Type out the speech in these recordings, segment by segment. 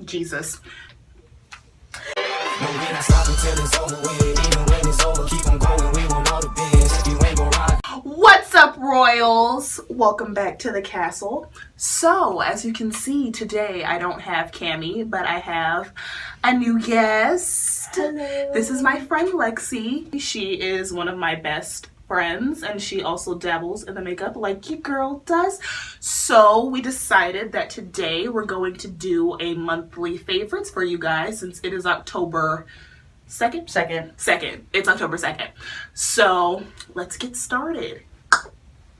Jesus. What's up, Royals? Welcome back to the castle. So, as you can see, today I don't have Camy, but I have a new guest. Hello. This is my friend Lexi. She is one of my best friends, and she also dabbles in the makeup like your girl does. So we decided that today we're going to do a monthly favorites for you guys, since it is October 2nd? Second. It's October 2nd. So let's get started.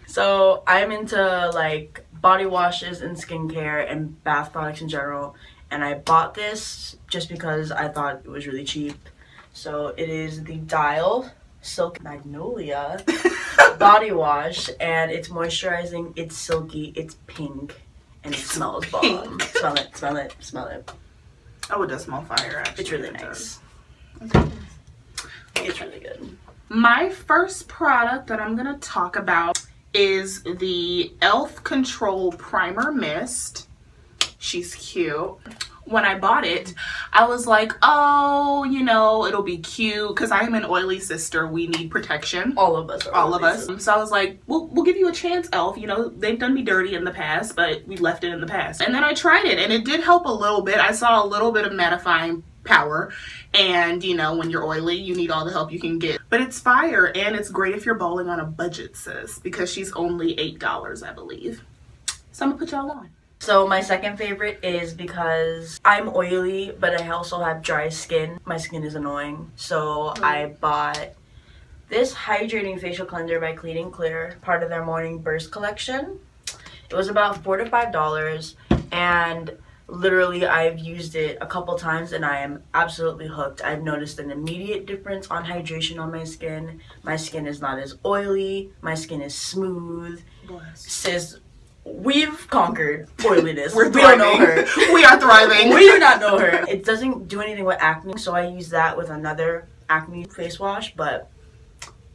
So I'm into like body washes and skincare and bath products in general, and I bought this just because I thought it was really cheap. So it is the Dial Silk Magnolia body wash, and it's moisturizing, it's silky, it's pink, and it smells bomb. Smell it. Oh, it does smell fire, actually. It's really nice. It's really good. My first product that I'm gonna talk about is the e.l.f. Control Primer Mist. She's cute. When I bought it, I was like, oh, you know, it'll be cute, because I'm an oily sister. We need protection. All of us. So I was like, we'll give you a chance, e.l.f. You know, they've done me dirty in the past, but we left it in the past. And then I tried it, and it did help a little bit. I saw a little bit of mattifying power, and you know, when you're oily, you need all the help you can get. But it's fire, and it's great if you're balling on a budget, sis, because she's only $8, I believe. So I'm gonna put y'all on. So my second favorite is because I'm oily, but I also have dry skin. My skin is annoying. So I bought this hydrating facial cleanser by Clean & Clear, part of their Morning Burst collection. It was about $4 to $5, and literally I've used it a couple times and I am absolutely hooked. I've noticed an immediate difference on hydration on my skin. My skin is not as oily. My skin is smooth. Sis, we've conquered oiliness. We don't know her. We are thriving. We do not know her. It doesn't do anything with acne, so I use that with another acne face wash, but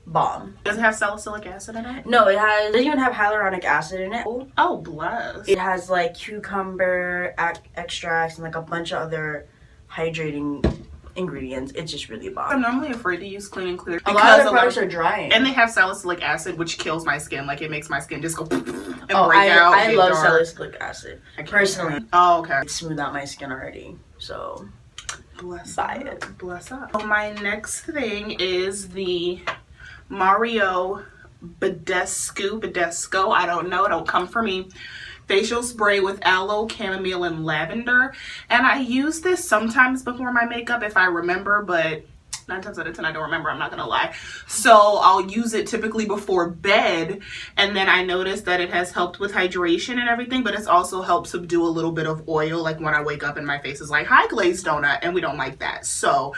bomb. Does it have salicylic acid in it? No, it doesn't even have hyaluronic acid in it. Oh, bless. It has like cucumber extracts and like a bunch of other hydrating ingredients. It's just really bomb. I'm normally afraid to use Clean & Clear. A lot of their products are drying. And they have salicylic acid, which kills my skin. Like, it makes my skin just go and break out. I love salicylic acid. Personally. Oh, okay. It smoothed out my skin already. So, buy it. Bless up. So my next thing is the Mario Badescu. I don't know. Don't come for me. Facial spray with aloe, chamomile, and lavender. And I use this sometimes before my makeup if I remember, but 9 times out of 10 I don't remember, I'm not gonna lie. So I'll use it typically before bed, and then I noticed that it has helped with hydration and everything, but it's also helped subdue a little bit of oil, like when I wake up and my face is like, hi, glazed donut, and we don't like that. So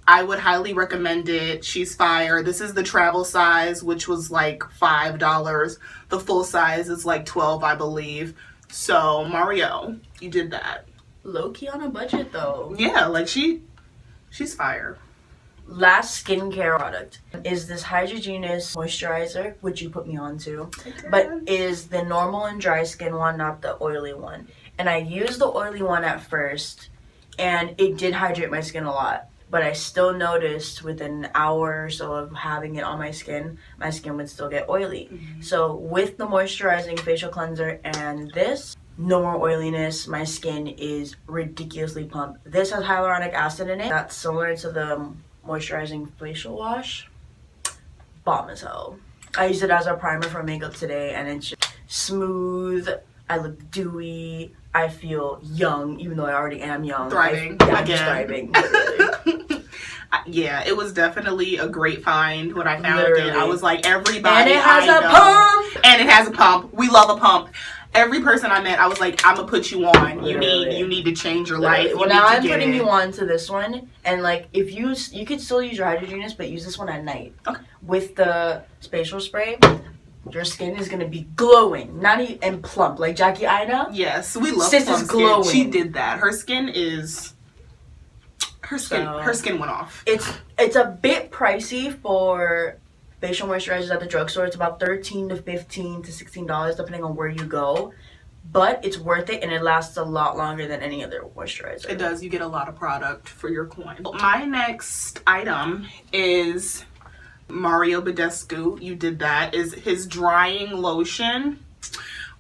I would highly recommend it. She's fire. This is the travel size, which was like $5. The full size is like $12, I believe. So Mario, you did that. Low-key on a budget though. Yeah, like she's fire. Last skincare product is this Hydrogenous moisturizer, which you put me on to, but is the normal and dry skin one, not the oily one. And I used the oily one at first, and it did hydrate my skin a lot. But I still noticed within an hour or so of having it on my skin would still get oily. So with the moisturizing facial cleanser and this, no more oiliness. My skin is ridiculously plump. This has hyaluronic acid in it. That's similar to the moisturizing facial wash. Bomb as hell. I used it as a primer for makeup today, and it's just smooth. I look dewy. I feel young, even though I already am young. Thriving. I'm just thriving, literally. Yeah, it was definitely a great find when I found Literally. it. I was like, everybody. And it has I a know. pump! And it has a pump. We love a pump. Every person I met, I was like, I'm gonna put you on. You need to change your life. Well, now I'm putting you on to this one, and like if you could still use your Hydrogenous, but use this one at night. Okay. With the facial spray, your skin is gonna be glowing, not even and plump like Jackie Ina. Yes, we love Sis plump is glowing. skin. She did that. Her skin is. Her skin went off. It's a bit pricey for facial moisturizers at the drugstore. It's about $13 to $15 to $16 depending on where you go. but it's worth it and it lasts a lot longer than any other moisturizer. It does. You get a lot of product for your coin. My next item is Mario Badescu. You did that. Is his drying lotion,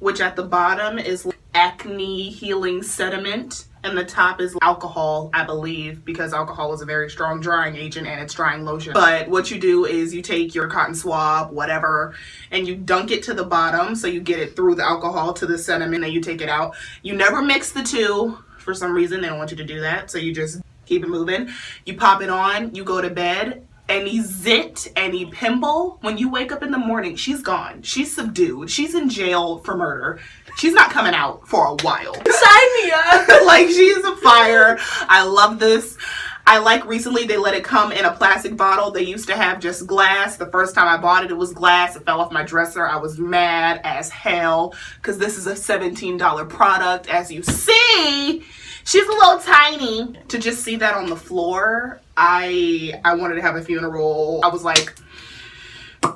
which at the bottom is acne healing sediment and the top is alcohol, I believe, because alcohol is a very strong drying agent and it's drying lotion. But what you do is you take your cotton swab, whatever, and you dunk it to the bottom so you get it through the alcohol to the sediment and then you take it out. You never mix the two. For some reason, they don't want you to do that, so you just keep it moving. You pop it on, you go to bed. Any zit, any pimple, when you wake up in the morning, she's gone. She's subdued. She's in jail for murder. She's not coming out for a while. Sign me up! Like, she is a fire. I love this. I like recently they let it come in a plastic bottle. They used to have just glass. The first time I bought it, it was glass. It fell off my dresser. I was mad as hell because this is a $17 product. As you see, she's a little tiny. To just see that on the floor, I wanted to have a funeral. I was like,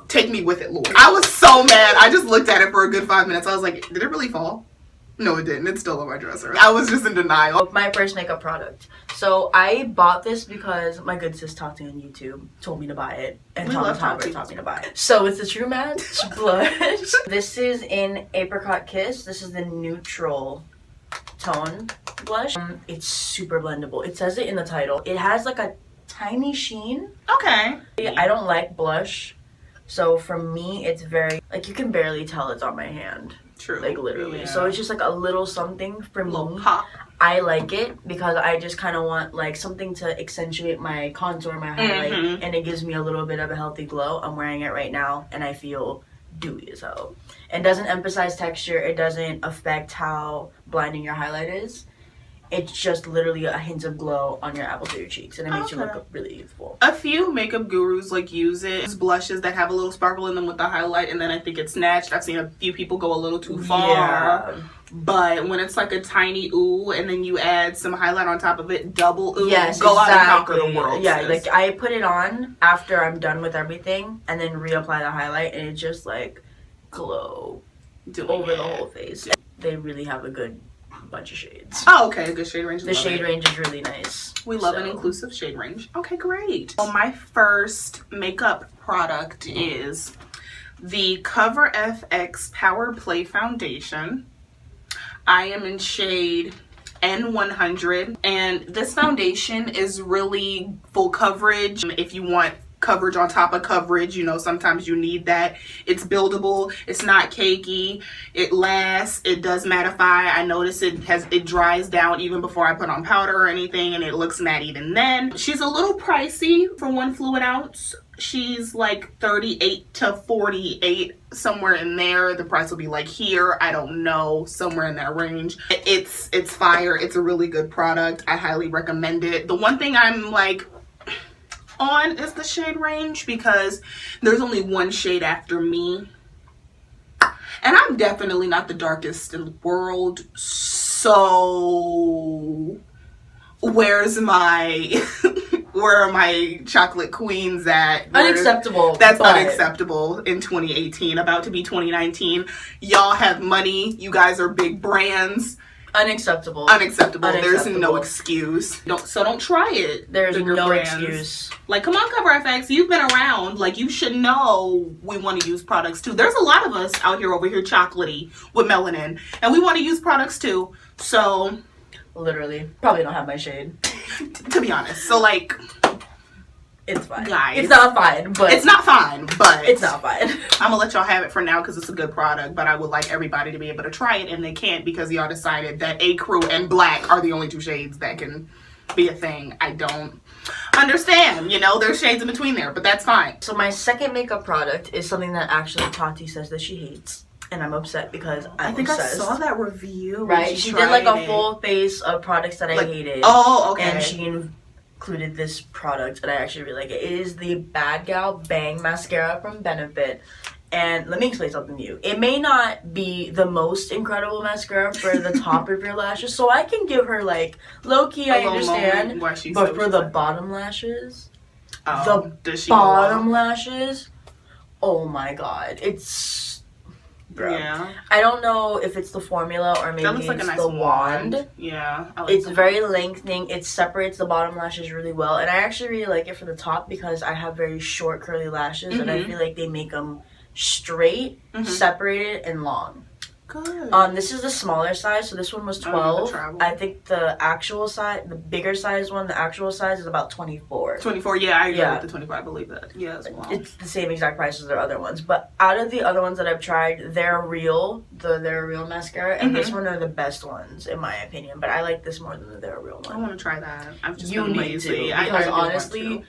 take me with it, Lord. I was so mad. I just looked at it for a good 5 minutes. I was like, did it really fall? No, it didn't. It's still on my dresser. I was just in denial. My first makeup product. So I bought this because my good sis Tati on YouTube told me to buy it. And Thomas Howard taught me to buy it. So it's a True Match blush. This is in Apricot Kiss. This is the neutral tone blush. It's super blendable. It says it in the title. It has like a tiny sheen. Okay. I don't like blush. So for me, it's very, like, you can barely tell it's on my hand. True. Like, literally. Yeah. So it's just like a little something for me. Little pop. I like it because I just kind of want like something to accentuate my contour, my highlight, and it gives me a little bit of a healthy glow. I'm wearing it right now and I feel dewy as hell. It doesn't emphasize texture. It doesn't affect how blinding your highlight is. It's just literally a hint of glow on your apples of your cheeks, and it makes you look really youthful. A few makeup gurus like use it. It's blushes that have a little sparkle in them with the highlight, and then I think it's snatched. I've seen a few people go a little too far. Yeah. But when it's like a tiny ooh, and then you add some highlight on top of it, double ooh, Yes, go exactly. out and conquer the world. Yeah, sis. like I put it on after I'm done with everything, and then reapply the highlight, and it just like glow over the whole face. They really have a good bunch of shades. Oh, okay, a good shade range. The shade range is really nice. We love an inclusive shade range. Okay, great. Well, my first makeup product is the Cover FX Power Play Foundation. I am in shade N100, and this foundation is really full coverage. If you want coverage on top of coverage, you know, sometimes you need that. It's buildable, it's not cakey, it lasts, it does mattify. I notice it dries down even before I put on powder or anything, and it looks matte even then. She's a little pricey for 1 fluid ounce. She's like 38 to 48, somewhere in there. The price will be like here, I don't know, somewhere in that range. It's fire. It's a really good product. I highly recommend it. The one thing I'm like on is the shade range, because there's only one shade after me, and I'm definitely not the darkest in the world, so where's my where are my chocolate queens at? Unacceptable. That's unacceptable in 2018, about to be 2019. Y'all have money, you guys are big brands. Unacceptable. Unacceptable. There's no excuse. Don't try it. There's no excuse. Like, come on, Cover FX. You've been around. Like, you should know we want to use products too. There's a lot of us out here over here chocolatey with melanin, and we want to use products too. So, literally, probably don't have my shade. To be honest, so like, it's fine. Guys, it's not fine, but it's not fine, but it's not fine. I'm gonna let y'all have it for now because it's a good product, but I would like everybody to be able to try it, and they can't because y'all decided that A Crew and Black are the only two shades that can be a thing. I don't understand. You know, there's shades in between there, but that's fine. So my second makeup product is something that actually Tati says that she hates, and I'm upset because I'm obsessed. I saw that review. Right, she did like a full face of products that I hated. Oh, okay. And she included this product, and I actually really like it. It is the Bad Gal Bang Mascara from Benefit. And let me explain something to you. It may not be the most incredible mascara for the top of your lashes, so I can give her like low-key, I understand. But for the bottom lashes, oh my god, it's bro. Yeah. I don't know if it's the formula or maybe That looks like it's a nice the wand. Yeah. I like It's that. very lengthening. It separates the bottom lashes really well. And I actually really like it for the top because I have very short curly lashes and I feel like they make them straight, separated, and long. Good. This is the smaller size, so this one was 12. I think the actual size, the bigger size one, the actual size is about 24. 24, yeah, I agree with the 24. I believe that. Yeah, as well. It's the same exact price as their other ones. But out of the other ones that I've tried, they're real mascara, and this one are the best ones, in my opinion. But I like this more than the They're Real one. I want to try that. I've just you been need lazy. to, I because really honestly,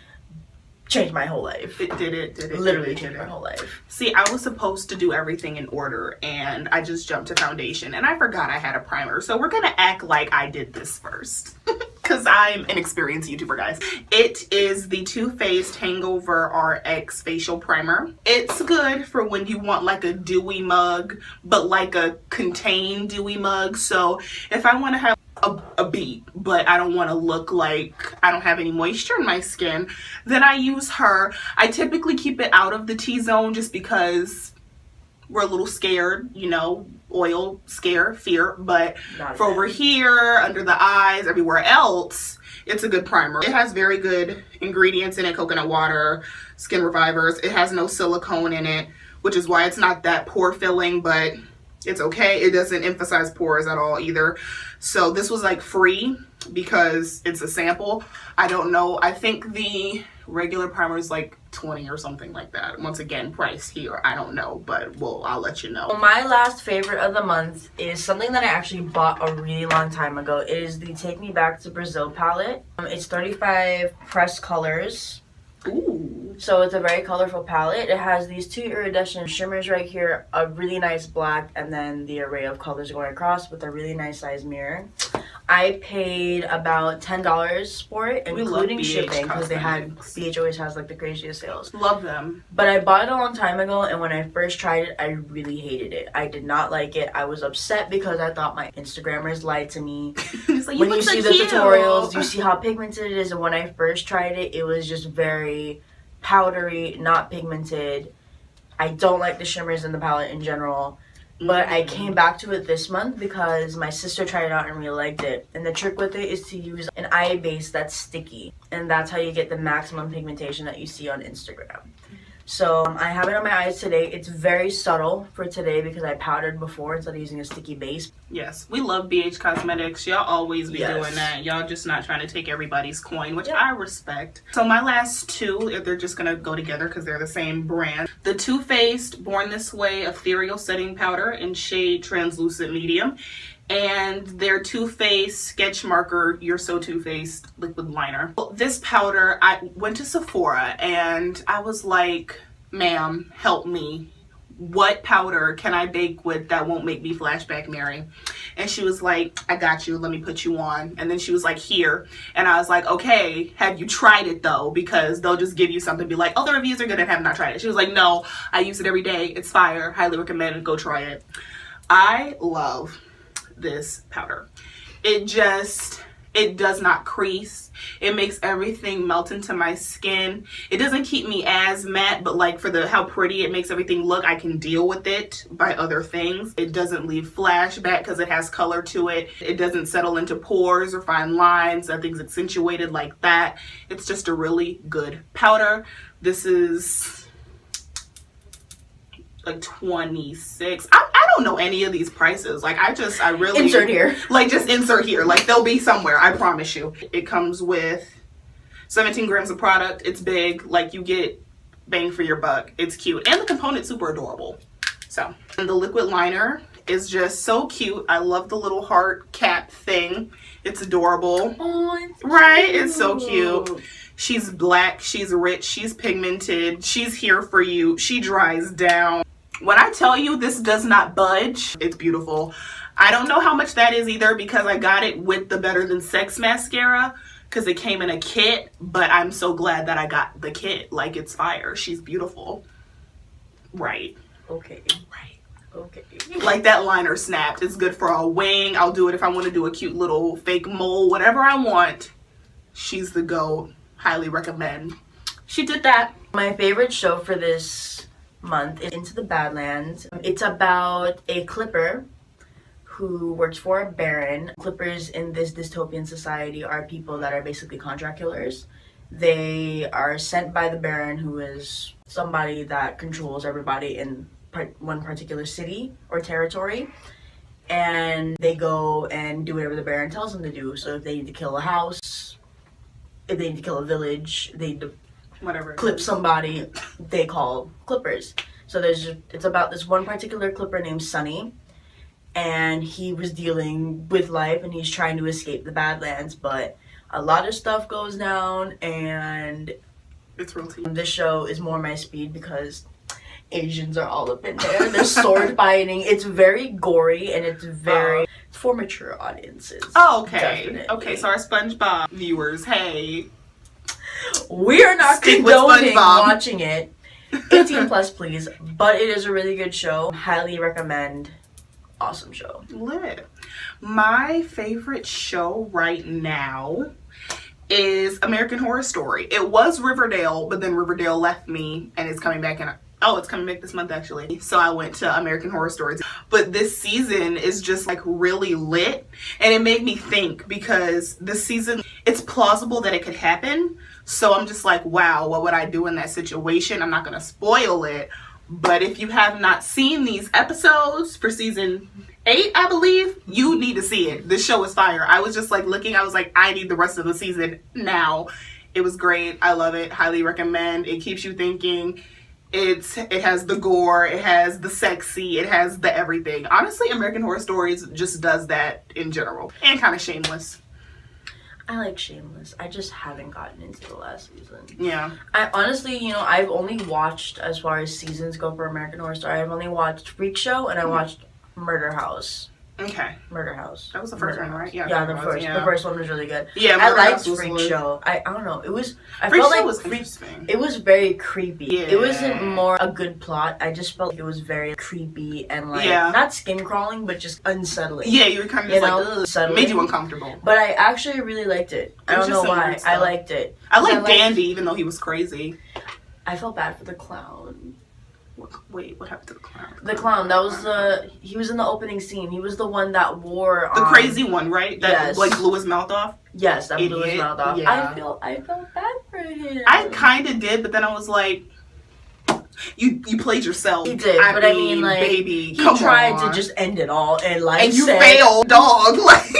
changed my whole life. It did. Literally changed my whole life. See, I was supposed to do everything in order, and I just jumped to foundation, and I forgot I had a primer. So we're gonna act like I did this first, because I'm an experienced YouTuber, guys. It is the Too Faced Hangover RX Facial Primer. It's good for when you want like a dewy mug, but like a contained dewy mug. So if I want to have a beat, but I don't want to look like I don't have any moisture in my skin, then I use her. I typically keep it out of the T-zone just because we're a little scared, you know, oil scare, fear, but for over here, under the eyes, everywhere else, it's a good primer. It has very good ingredients in it: coconut water, skin revivers. It has no silicone in it, which is why it's not that pore filling, but it's okay. It doesn't emphasize pores at all either. So this was like free because it's a sample. I don't know. I think the regular primer is like 20 or something like that. Once again, price here, I don't know, but I'll let you know. Well, my last favorite of the month is something that I actually bought a really long time ago. It is the Take Me Back to Brazil palette. It's 35 pressed colors. Ooh. So it's a very colorful palette. It has these two iridescent shimmers right here, a really nice black, and then the array of colors going across with a really nice size mirror. I paid about $10 for it, including shipping, because BH always has like the craziest sales. Love them. But I bought it a long time ago, and when I first tried it, I really hated it. I did not like it. I was upset because I thought my Instagrammers lied to me. Like, when you see the tutorials, you see how pigmented it is, and when I first tried it, it was just very powdery, not pigmented. I don't like the shimmers in the palette in general. But I came back to it this month because my sister tried it out and really liked it. And the trick with it is to use an eye base that's sticky. And that's how you get the maximum pigmentation that you see on Instagram. So I have it on my eyes today. It's very subtle for today because I powdered before instead of using a sticky base. Yes, we love BH Cosmetics. Y'all always be doing that. Y'all just not trying to take everybody's coin, which I respect. So my last two, they're just going to go together because they're the same brand. The Too Faced Born This Way Ethereal Setting Powder in shade Translucent Medium. And their Too Faced Sketch Marker You're So Too Faced Liquid Liner. This powder, I went to Sephora and I was like, ma'am, help me. What powder can I bake with that won't make me flashback Mary? And she was like, I got you, let me put you on. And then she was like, here. And I was like, okay, have you tried it though? Because they'll just give you something, be like, oh, the reviews are good and have not tried it. She was like, no, I use it every day. It's fire. Highly recommend it. Go try it. I love this powder. It does not crease. It makes everything melt into my skin. It doesn't keep me as matte, but like for how pretty it makes everything look, I can deal with it by other things. It doesn't leave flashback because it has color to it. It doesn't settle into pores or fine lines. Nothing's accentuated like that. It's just a really good powder. This is like 26. I don't know any of these prices. Like I really insert here. Like just insert here. Like they'll be somewhere, I promise you. It comes with 17 grams of product. It's big. Like you get bang for your buck. It's cute. And the component's super adorable. So, and the liquid liner is just so cute. I love the little heart cap thing. It's adorable. Oh, it's right? cute. It's so cute. She's black, she's rich, she's pigmented, she's here for you. She dries down. When I tell you this does not budge, it's beautiful. I don't know how much that is either because I got it with the Better Than Sex mascara because it came in a kit, but I'm so glad that I got the kit. Like, it's fire. She's beautiful. Right. Okay. Right. Okay. Like that liner snapped. It's good for a wing. I'll do it if I want to do a cute little fake mole, whatever I want. She's the GOAT. Highly recommend. She did that. My favorite show for this month is Into the Badlands. It's about a clipper who works for a baron. Clippers in this dystopian society are people that are basically contract killers. They are sent by the baron, who is somebody that controls everybody in one particular city or territory. And they go and do whatever the baron tells them to do. So if they need to kill a house, if they need to kill a village, they need to clip somebody, they call clippers. So it's about this one particular clipper named Sonny, and he was dealing with life and he's trying to escape the Badlands, but a lot of stuff goes down, and it's real tea. This show is more my speed because Asians are all up in there. There's sword fighting. It's very gory and it's very for mature audiences. Oh, okay. Definitely. Okay, so our SpongeBob viewers, hey. We are not condoning watching it. 18 plus, please. But it is a really good show. Highly recommend. Awesome show. Lit. My favorite show right now is American Horror Story. It was Riverdale, but then Riverdale left me and it's coming back it's coming back this month actually. So I went to American Horror Stories. But this season is just like really lit, and it made me think because this season, it's plausible that it could happen. So I'm just like, wow, what would I do in that situation? I'm not going to spoil it. But if you have not seen these episodes for season 8, I believe, you need to see it. This show is fire. I was just like looking, I was like, I need the rest of the season now. It was great. I love it. Highly recommend. It keeps you thinking. It has the gore, it has the sexy, it has the everything. Honestly, American Horror Stories just does that in general. And kind of Shameless. I like Shameless. I just haven't gotten into the last season. Yeah. I honestly, I've only watched, as far as seasons go for American Horror Story, I've only watched Freak Show and I watched Murder House. Okay. Murder House. That was the first one, right? Yeah, the first. Yeah. The first one was really good. Yeah, I liked Freak Freak Show. I don't know. It was. I Freak felt Show like was interesting. It was very creepy. Yeah. It wasn't more a good plot. I just felt like it was very creepy and like not skin crawling, but just unsettling. Yeah, you were kind of just like, made you uncomfortable. But I actually really liked it. I don't know why. I liked it. I liked Dandy, even though he was crazy. I felt bad for the clown. Wait, what happened to the clown? The clown, he was in the opening scene. He was the one that wore... the crazy one, right? That like blew his mouth off? Yes, that blew his mouth off. Yeah. I felt bad for him. I kind of did, but then I was like, you played yourself. He did, but I mean, like, baby, he tried to just end it all and like and you failed, dog. Like,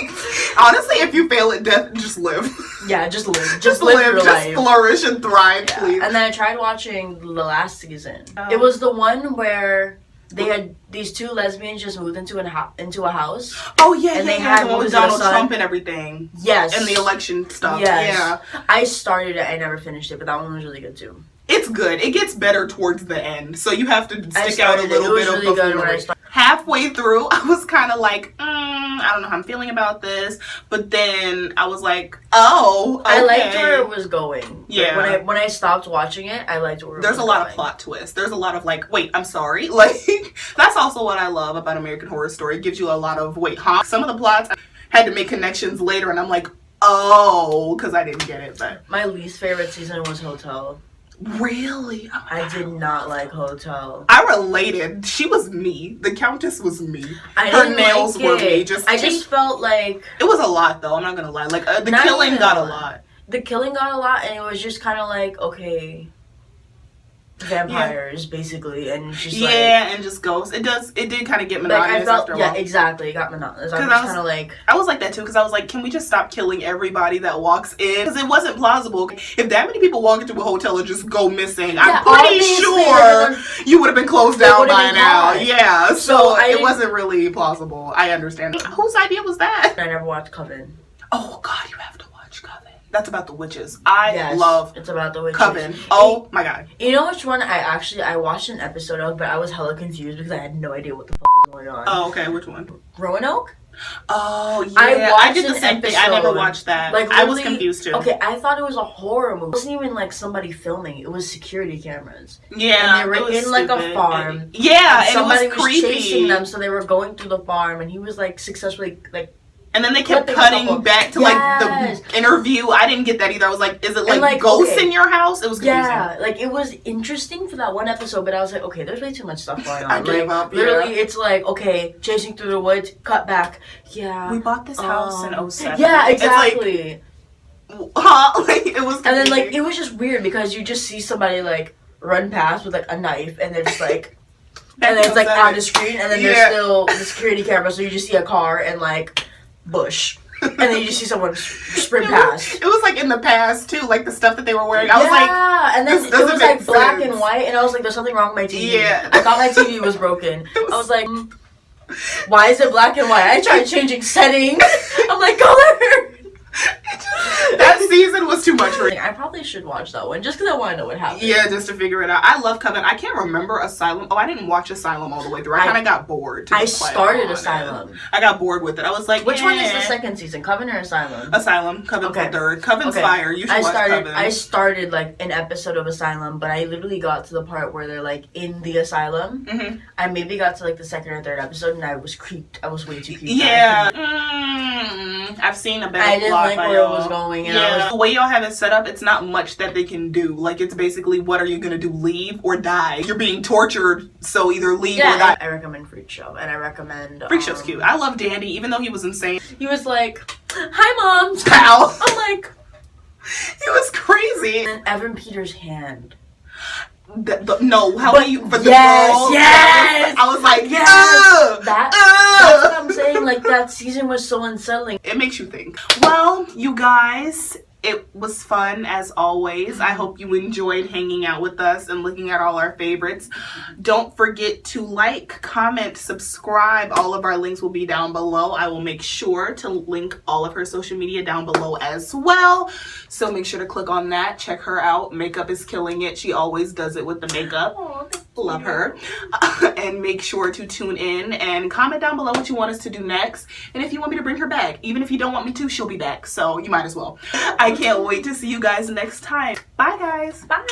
honestly, if you fail at death, just live. Yeah, just live. Just live your just life. Flourish and thrive, please. And then I tried watching the last season. It was the one where they had these two lesbians just moved into a house. Oh yeah, and they had the one with Donald Trump and everything. Yes, and the election stuff. Yes. Yeah, I started it. I never finished it, but that one was really good too. It's good. It gets better towards the end, so you have to stick out a little bit of before. Halfway through, I was kind of like, I don't know how I'm feeling about this, but then I was like, oh, okay. I liked where it was going. Yeah. Like, when I stopped watching it, I liked where it was going. There's a lot of plot twists. There's a lot of like, wait, I'm sorry. Like, that's also what I love about American Horror Story. It gives you a lot of, wait, huh? Some of the plots I had to make connections later, and I'm like, oh, because I didn't get it. But my least favorite season was Hotel. Really? Oh, I did not like Hotel. I related. She was me. The Countess was me. Her nails were me. I just felt like it was a lot, though. I'm not gonna lie. Like the killing got a lot. The killing got a lot, and it was just kind of like, okay, vampires basically, and just like, and just ghosts. It did kind of get monotonous after a while. Yeah, exactly. It got monotonous. I was kind of like, I was like that too, because I was like, can we just stop killing everybody that walks in? Because it wasn't plausible. If that many people walk into a hotel and just go missing, I'm pretty sure you would have been closed down by now. Yeah, so it wasn't really plausible. I understand. Whose idea was that? I never watched Coven. Oh God, you have to watch Coven. That's about the witches. I love it's about the witches. Coven. Oh my God. You know which one I watched an episode of, but I was hella confused because I had no idea what the fuck was going on. Oh, okay. Which one? Roanoke? Oh, yeah. I did the same thing. I never watched that. Like, I was confused too. Okay, I thought it was a horror movie. It wasn't even like somebody filming. It was security cameras. Yeah, and they were in like a farm. And somebody it was creepy. Chasing them, so they were going through the farm, and he was like successfully like And then they kept cutting back to like the interview. I didn't get that either. I was like, is it like ghosts in your house? It was confusing. Yeah, like it was interesting for that one episode, but I was like, okay, there's way too much stuff going on. I gave up. Literally, it's like, okay, chasing through the woods, cut back. Yeah. We bought this house in 07. Yeah, exactly. It's like, like, it was confusing. And then like it was just weird because you just see somebody like run past with like a knife, and they're just like, and then it's like on the screen, and then there's still the security camera, so you just see a car and like bush, and then you just see someone sprint past. It was like in the past too, like the stuff that they were wearing. I was like, and then it was like black and white, and I was like, there's something wrong with my TV. Yeah, I thought my TV was broken. I was like, why is it black and white? I tried changing settings. I'm like, color. That season was too much for me. I probably should watch that one just because I want to know what happened. Yeah, just to figure it out. I love Coven. I can't remember Asylum. Oh, I didn't watch Asylum all the way through. I kind of got bored. I started Asylum. I got bored with it. I was like, which one is the second season? Coven or Asylum? Asylum. Coven's the third. Coven's fire. You should watch Coven. I started like an episode of Asylum, but I literally got to the part where they're like in the asylum. Mm-hmm. I maybe got to like the second or third episode, and I was creeped. I was way too creeped. Yeah. I've seen a better I didn't like where it was going. And the way y'all have it set up, it's not much that they can do. Like, it's basically, what are you gonna do? Leave or die? You're being tortured, so either leave or die. I recommend Freak Show, and I recommend Freak Show's cute. I love Dandy, even though he was insane. He was like, "Hi, Mom." Pal. I'm like, he was crazy. And Evan Peters' hand. How you for the girl? Yes, I was like, yes. That's what I'm saying. Like, that season was so unsettling. It makes you think. Well, you guys, it was fun as always. I hope you enjoyed hanging out with us and looking at all our favorites. Don't forget to like, comment, subscribe. All of our links will be down below. I will make sure to link all of her social media down below as well. So make sure to click on that. Check her out. Makeup is killing it. She always does it with the makeup. Love her. And make sure to tune in and comment down below what you want us to do next. And if you want me to bring her back, even if you don't want me to, she'll be back. So you might as well. I can't wait to see you guys next time. Bye, guys. Bye.